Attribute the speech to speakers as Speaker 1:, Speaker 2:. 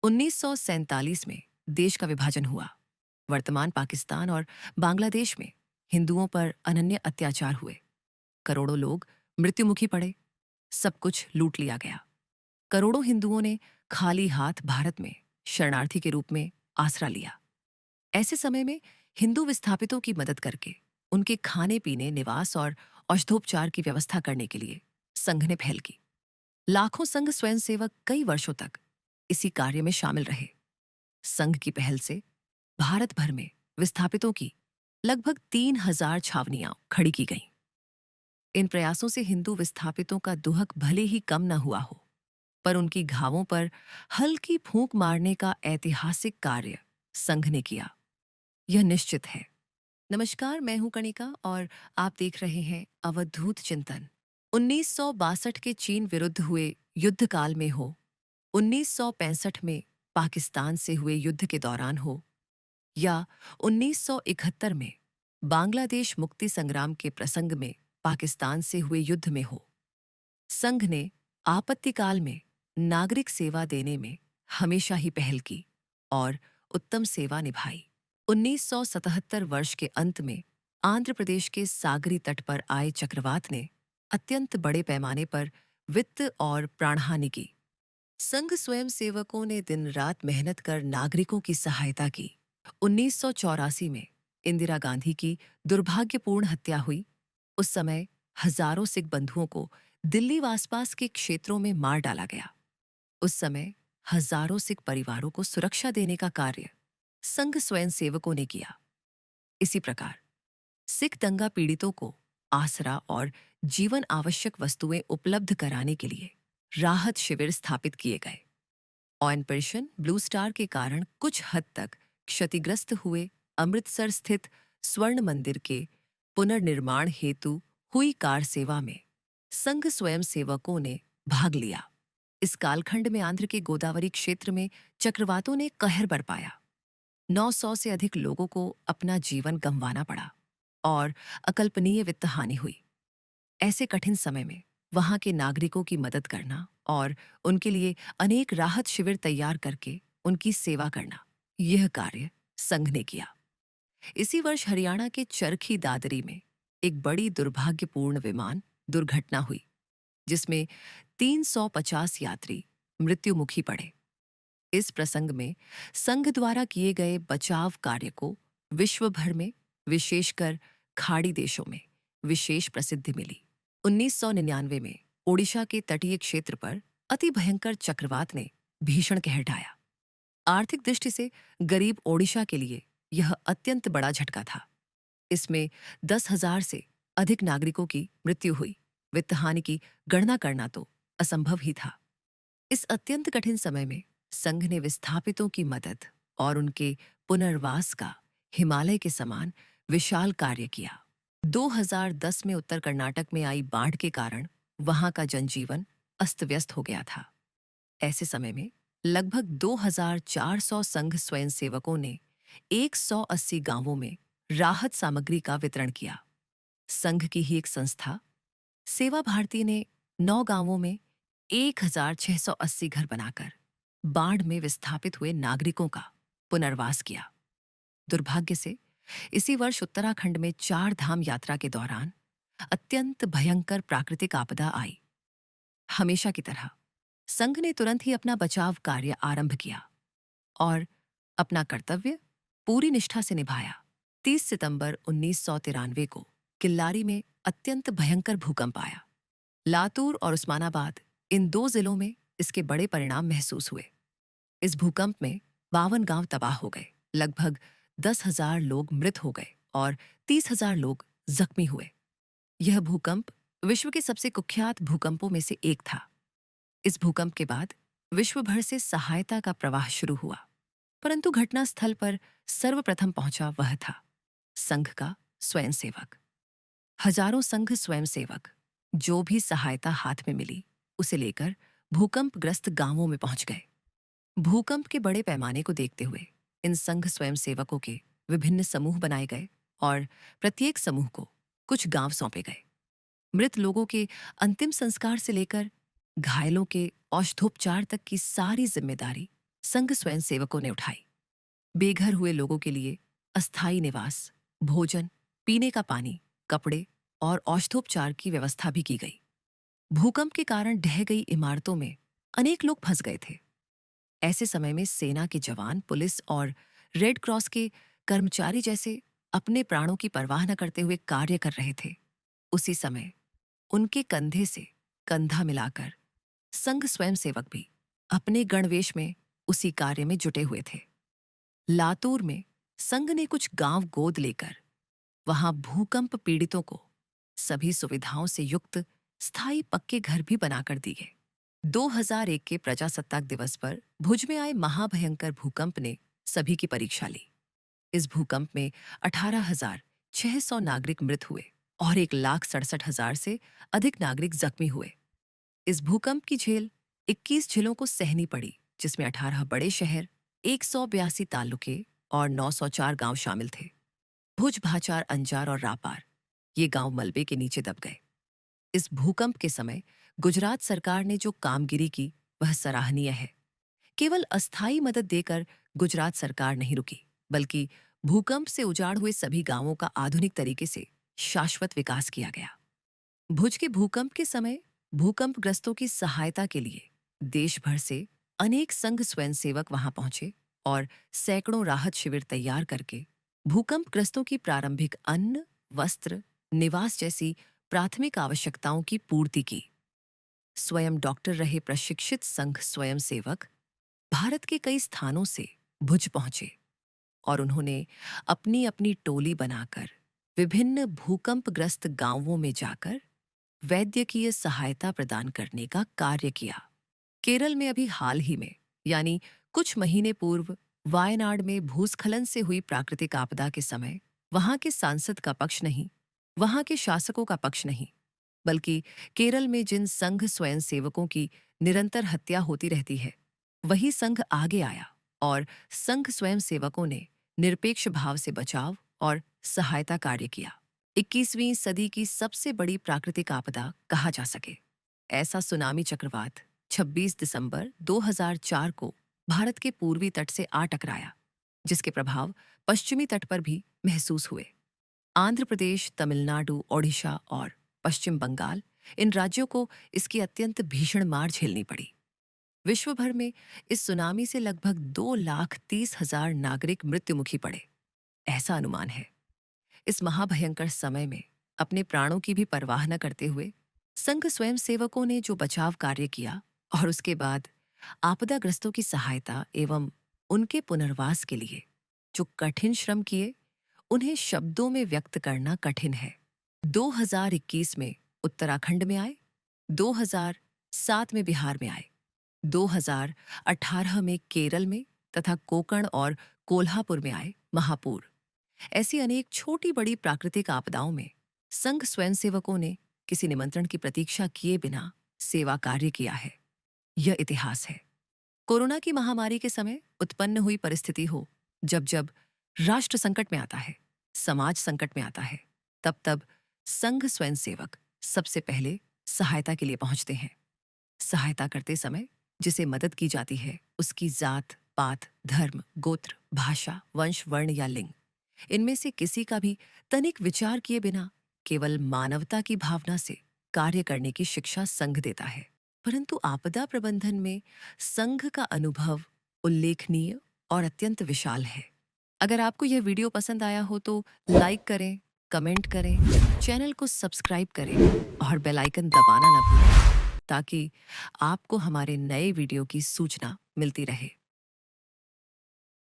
Speaker 1: 1947 में देश का विभाजन हुआ। वर्तमान पाकिस्तान और बांग्लादेश में हिंदुओं पर अनन्य अत्याचार हुए। करोड़ों लोग मृत्युमुखी पड़े। सब कुछ लूट लिया गया। करोड़ों हिंदुओं ने खाली हाथ भारत में शरणार्थी के रूप में आसरा लिया। ऐसे समय में हिंदू विस्थापितों की मदद करके उनके खाने पीने, निवास और औषधोपचार की व्यवस्था करने के लिए संघ ने पहल की। लाखों संघ स्वयंसेवक कई वर्षों तक इसी कार्य में शामिल रहे। संघ की पहल से भारत भर में विस्थापितों की लगभग 3,000 छावनियां खड़ी की गईं। इन प्रयासों से हिंदू विस्थापितों का दुहक भले ही कम न हुआ हो, पर उनकी घावों पर हल्की फूंक मारने का ऐतिहासिक कार्य संघ ने किया, यह निश्चित है। नमस्कार, मैं हूं कणिका और आप देख रहे हैं अवधूत चिंतन। 1962 के चीन विरुद्ध हुए युद्ध काल में हो, 1965 में पाकिस्तान से हुए युद्ध के दौरान हो, या 1971 में बांग्लादेश मुक्ति संग्राम के प्रसंग में पाकिस्तान से हुए युद्ध में हो, संघ ने आपत्तिकाल में नागरिक सेवा देने में हमेशा ही पहल की और उत्तम सेवा निभाई। 1977 वर्ष के अंत में आंध्र प्रदेश के सागरी तट पर आए चक्रवात ने अत्यंत बड़े पैमाने पर वित्त और प्राणहानि की। संघ स्वयंसेवकों ने दिन रात मेहनत कर नागरिकों की सहायता की। 1984 में इंदिरा गांधी की दुर्भाग्यपूर्ण हत्या हुई। उस समय हजारों सिख बंधुओं को दिल्ली व आसपास के क्षेत्रों में मार डाला गया। उस समय हजारों सिख परिवारों को सुरक्षा देने का कार्य संघ स्वयंसेवकों ने किया। इसी प्रकार सिख दंगा पीड़ितों को आसरा और जीवन आवश्यक वस्तुएं उपलब्ध कराने के लिए राहत शिविर स्थापित किए गए। ऑपरेशन ब्लू स्टार के कारण कुछ हद तक क्षतिग्रस्त हुए अमृतसर स्थित स्वर्ण मंदिर के पुनर्निर्माण हेतु हुई कार सेवा में संघ स्वयंसेवकों ने भाग लिया। इस कालखंड में आंध्र के गोदावरी क्षेत्र में चक्रवातों ने कहर बरपाया। 900 से अधिक लोगों को अपना जीवन गंवाना पड़ा और अकल्पनीय वित्त हानि हुई। ऐसे कठिन समय में वहां के नागरिकों की मदद करना और उनके लिए अनेक राहत शिविर तैयार करके उनकी सेवा करना, यह कार्य संघ ने किया। इसी वर्ष हरियाणा के चरखी दादरी में एक बड़ी दुर्भाग्यपूर्ण विमान दुर्घटना हुई, जिसमें 350 यात्री मृत्युमुखी पड़े। इस प्रसंग में संघ द्वारा किए गए बचाव कार्य को विश्व भर में, विशेषकर खाड़ी देशों में विशेष प्रसिद्धि मिली। 1999 में ओडिशा के तटीय क्षेत्र पर अति भयंकर चक्रवात ने भीषण कहर ढाया। आर्थिक दृष्टि से गरीब ओडिशा के लिए यह अत्यंत बड़ा झटका था। इसमें 10,000 से अधिक नागरिकों की मृत्यु हुई। वित्त हानि की गणना करना तो असंभव ही था। इस अत्यंत कठिन समय में संघ ने विस्थापितों की मदद और उनके पुनर्वास का हिमालय के समान विशाल कार्य किया। 2010 में उत्तर कर्नाटक में आई बाढ़ के कारण वहां का जनजीवन अस्त व्यस्त हो गया था। ऐसे समय में लगभग 2,400 संघ स्वयंसेवकों ने 180 गांवों में राहत सामग्री का वितरण किया। संघ की ही एक संस्था सेवा भारती ने 9 गांवों में 1,680 घर बनाकर बाढ़ में विस्थापित हुए नागरिकों का पुनर्वास किया। दुर्भाग्य से इसी वर्ष उत्तराखंड में 4 धाम यात्रा के दौरान अत्यंत भयंकर प्राकृतिक आपदा आई। हमेशा की तरह संघ ने तुरंत ही अपना बचाव कार्य आरंभ किया और अपना कर्तव्य पूरी निष्ठा से निभाया। 30 सितंबर 1993 को किल्लारी में अत्यंत भयंकर भूकंप आया। लातूर और उस्मानाबाद, इन 2 जिलों में इसके बड़े परिणाम महसूस हुए। इस भूकंप में 52 गांव तबाह हो गए, लगभग 10,000 लोग मृत हो गए और 30,000 लोग जख्मी हुए। यह भूकंप विश्व के सबसे कुख्यात भूकंपों में से एक था। इस भूकंप के बाद विश्व भर से सहायता का प्रवाह शुरू हुआ, परंतु घटनास्थल पर सर्वप्रथम पहुंचा वह था संघ का स्वयंसेवक। हजारों संघ स्वयंसेवक जो भी सहायता हाथ में मिली उसे लेकर भूकंपग्रस्त गांवों में पहुंच गए। भूकंप के बड़े पैमाने को देखते हुए इन संघ स्वयंसेवकों के विभिन्न समूह बनाए गए और प्रत्येक समूह को कुछ गांव सौंपे गए। मृत लोगों के अंतिम संस्कार से लेकर घायलों के औषधोपचार तक की सारी जिम्मेदारी संघ स्वयंसेवकों ने उठाई। बेघर हुए लोगों के लिए अस्थायी निवास, भोजन, पीने का पानी, कपड़े और औषधोपचार की व्यवस्था भी की गई। भूकंप के कारण ढह गई इमारतों में अनेक लोग फंस गए थे। ऐसे समय में सेना के जवान, पुलिस और रेड क्रॉस के कर्मचारी जैसे अपने प्राणों की परवाह न करते हुए कार्य कर रहे थे। उसी समय उनके कंधे से कंधा मिलाकर संघ स्वयंसेवक भी अपने गणवेश में उसी कार्य में जुटे हुए थे। लातूर में संघ ने कुछ गांव गोद लेकर वहां भूकंप पीड़ितों को सभी सुविधाओं से युक्त स्थायी पक्के घर भी बनाकर दिए। 2001 के प्रजासत्ताक दिवस पर भुज में आए महाभयंकर भूकंप ने सभी की परीक्षा ली। इस भूकंप में 18,600 नागरिक मृत हुए और 1,67,000 से अधिक नागरिक जख्मी हुए। इस भूकंप की झेल 21 जिलों को सहनी पड़ी, जिसमें 18 बड़े शहर, 182 तालुके और 904 गांव शामिल थे। भुज, भाचार, अंजार और रापार ये गांव मलबे के नीचे दब गए। इस भूकंप के समय गुजरात सरकार ने जो कामगिरी की वह सराहनीय है। केवल अस्थायी मदद देकर गुजरात सरकार नहीं रुकी, बल्कि भूकंप से उजाड़ हुए सभी गांवों का आधुनिक तरीके से शाश्वत विकास किया गया। भुज के भूकंप के समय भूकंपग्रस्तों की सहायता के लिए देश भर से अनेक संघ स्वयंसेवक वहां पहुंचे और सैकड़ों राहत शिविर तैयार करके भूकंपग्रस्तों की प्रारंभिक अन्न, वस्त्र, निवास जैसी प्राथमिक आवश्यकताओं की पूर्ति की। स्वयं डॉक्टर रहे प्रशिक्षित संघ स्वयंसेवक भारत के कई स्थानों से भुज पहुंचे और उन्होंने अपनी अपनी टोली बनाकर विभिन्न भूकंपग्रस्त गांवों में जाकर वैद्यकीय सहायता प्रदान करने का कार्य किया। केरल में अभी हाल ही में, यानी कुछ महीने पूर्व, वायनाड में भूस्खलन से हुई प्राकृतिक आपदा के समय वहां के सांसद का पक्ष नहीं, वहां के शासकों का पक्ष नहीं, बल्कि केरल में जिन संघ स्वयंसेवकों की निरंतर हत्या होती रहती है, वही संघ आगे आया और संघ स्वयंसेवकों ने निरपेक्ष भाव से बचाव और सहायता कार्य किया। 21वीं सदी की सबसे बड़ी प्राकृतिक आपदा कहा जा सके ऐसा सुनामी चक्रवात 26 दिसंबर 2004 को भारत के पूर्वी तट से आ टकराया, जिसके प्रभाव पश्चिमी तट पर भी महसूस हुए। आंध्र प्रदेश, तमिलनाडु, ओडिशा और पश्चिम बंगाल, इन राज्यों को इसकी अत्यंत भीषण मार झेलनी पड़ी। विश्व भर में इस सुनामी से लगभग 2,30,000 नागरिक मृत्युमुखी पड़े, ऐसा अनुमान है। इस महाभयंकर समय में अपने प्राणों की भी परवाह न करते हुए संघ स्वयंसेवकों ने जो बचाव कार्य किया और उसके बाद आपदाग्रस्तों की सहायता एवं उनके पुनर्वास के लिए जो कठिन श्रम किए, उन्हें शब्दों में व्यक्त करना कठिन है। 2021 में उत्तराखंड में आए, 2007 में बिहार में आए, 2018 में केरल में तथा कोकण और कोल्हापुर में आए महापूर। ऐसी अनेक छोटी बड़ी प्राकृतिक आपदाओं में संघ स्वयंसेवकों ने किसी निमंत्रण की प्रतीक्षा किए बिना सेवा कार्य किया है। यह इतिहास है। कोरोना की महामारी के समय उत्पन्न हुई परिस्थिति हो, जब जब राष्ट्र संकट में आता है, समाज संकट में आता है, तब तब संघ स्वयंसेवक सबसे पहले सहायता के लिए पहुंचते हैं। सहायता करते समय जिसे मदद की जाती है, उसकी जात, पात, धर्म, गोत्र, भाषा, वंश, वर्ण या लिंग, इनमें से किसी का भी तनिक विचार किए बिना केवल मानवता की भावना से कार्य करने की शिक्षा संघ देता है। परंतु आपदा प्रबंधन में संघ का अनुभव उल्लेखनीय और अत्यंत विशाल है। अगर आपको यह वीडियो पसंद आया हो तो लाइक करें, कमेंट करें, चैनल को सब्सक्राइब करें और बेल आइकन दबाना न भूलें, ताकि आपको हमारे नए वीडियो की सूचना मिलती रहे।